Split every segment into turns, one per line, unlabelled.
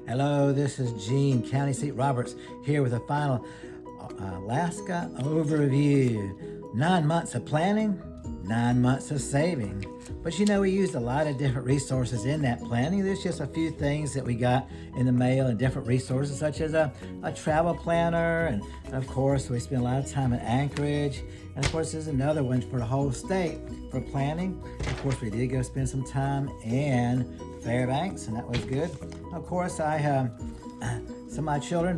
Hello, this is Gene, County Seat Roberts, here with a final Alaska overview. 9 months of planning, 9 months of saving. But you know, we used a lot of different resources in that planning. There's just a few things that we got in the mail and different resources, such as a travel planner. And of course, we spent a lot of time in Anchorage. And of course, there's another one for the whole state for planning. Of course, we did go spend some time in Fairbanks, and that was good. Of course, some of my children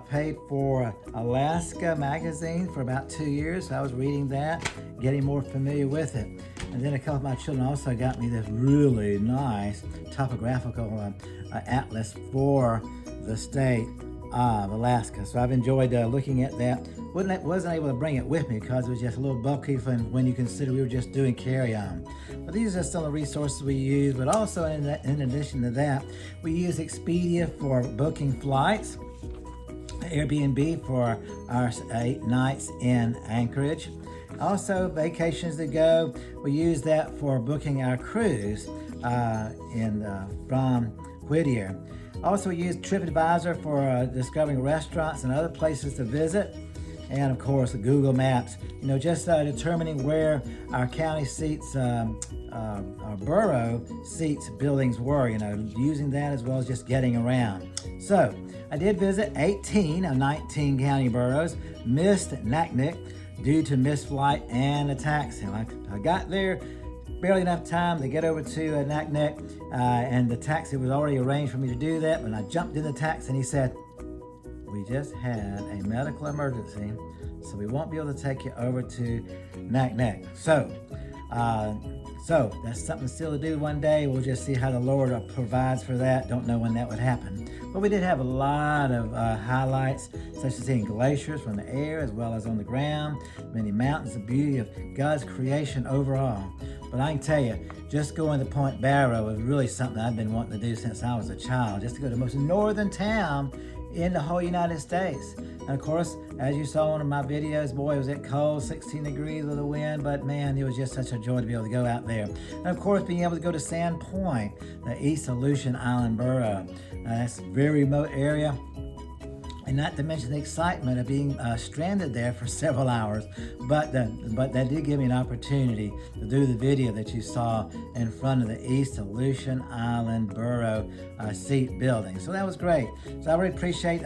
paid for Alaska magazine for about 2 years. So I was reading that, getting more familiar with it. And then a couple of my children also got me this really nice topographical atlas for the state of Alaska. So I've enjoyed looking at that. Wasn't able to bring it with me because it was just a little bulky when you consider we were just doing carry-on. But these are some of the resources we use. But also in addition to that, we use Expedia for booking flights, Airbnb for our 8 nights in Anchorage. Also, Vacations to Go, we use that for booking our cruise from Whittier. Also, we use TripAdvisor for discovering restaurants and other places to visit. And of course, Google Maps, just determining where our county seats, our borough seats buildings were, using that as well as just getting around. So I did visit 18 of 19 county boroughs, missed Naknek due to missed flight and a taxi. I got there barely enough time to get over to Naknek, and the taxi was already arranged for me to do that. When I jumped in the taxi, and he said, "We just had a medical emergency, so we won't be able to take you over to Naknek." So that's something still to do one day. We'll just see how the Lord provides for that. Don't know when that would happen. But we did have a lot of highlights, such as seeing glaciers from the air as well as on the ground, many mountains, the beauty of God's creation overall. But I can tell you, just going to Point Barrow was really something I've been wanting to do since I was a child, just to go to the most northern town in the whole United States. And of course, as you saw in one of my videos, boy, was it cold, 16 degrees with the wind, but man, it was just such a joy to be able to go out there. And of course, being able to go to Sand Point, the East Aleutian Island Borough. That's a very remote area. And not to mention the excitement of being stranded there for several hours. But that did give me an opportunity to do the video that you saw in front of the East Aleutian Island Borough seat building. So that was great. So I really appreciate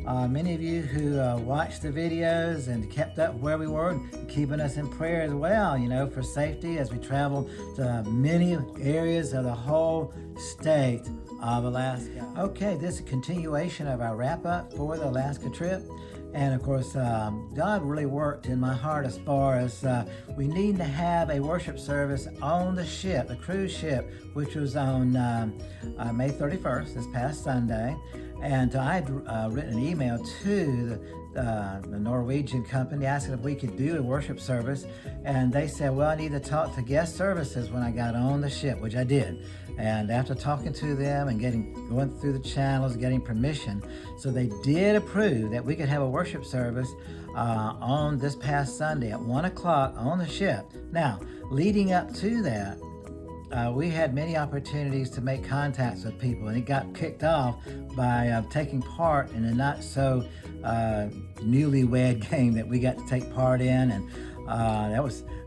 many of you who watched the videos and kept up where we were, and keeping us in prayer as well, for safety as we travel to many areas of the whole state of Alaska. Okay, this is a continuation of our wrap-up for the Alaska trip. And of course, God really worked in my heart as far as we need to have a worship service on the ship, the cruise ship, which was on May 31st, this past Sunday. And I had written an email to the Norwegian company asking if we could do a worship service. And they said, well, I need to talk to guest services when I got on the ship, which I did. And after talking to them and going through the channels, getting permission, so they did approve that we could have a worship service on this past Sunday at 1 o'clock on the ship. Now, leading up to that, we had many opportunities to make contacts with people, and it got kicked off by taking part in a not so newlywed game that we got to take part in, and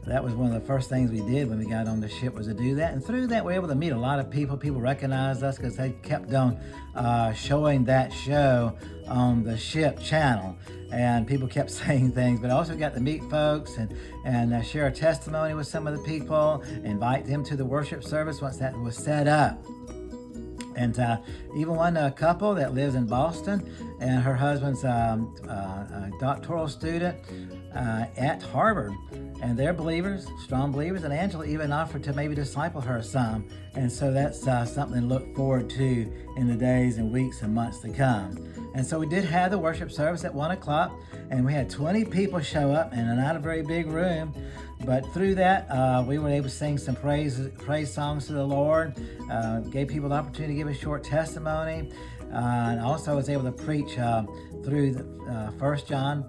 that was one of the first things we did when we got on the ship, was to do that. And through that, we were able to meet a lot of people. People recognized us because they kept on showing that show on the ship channel. And people kept saying things, but I also got to meet folks and share a testimony with some of the people, invite them to the worship service once that was set up. And even one couple that lives in Boston, and her husband's a doctoral student at Harvard. And they're believers, strong believers, and Angela even offered to maybe disciple her some. And so that's something to look forward to in the days and weeks and months to come. And so we did have the worship service at 1 o'clock, and we had 20 people show up, and not a very big room. But through that, we were able to sing some praise songs to the Lord, gave people the opportunity to give a short testimony, and also was able to preach through 1 John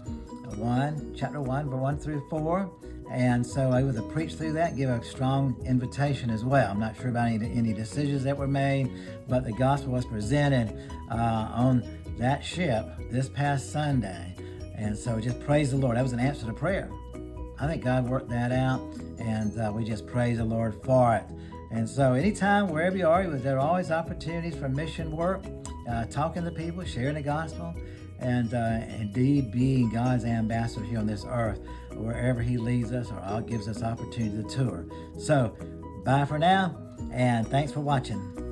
1, chapter 1, verse 1 through 4. And so I was able to preach through that, give a strong invitation as well. I'm not sure about any decisions that were made, but the gospel was presented on that ship this past Sunday. And so just praise the Lord. That was an answer to prayer. I think God worked that out, and we just praise the Lord for it. And so anytime, wherever you are, there are always opportunities for mission work, talking to people, sharing the gospel, and indeed being God's ambassador here on this earth, wherever he leads us or gives us opportunity to tour. So bye for now, and thanks for watching.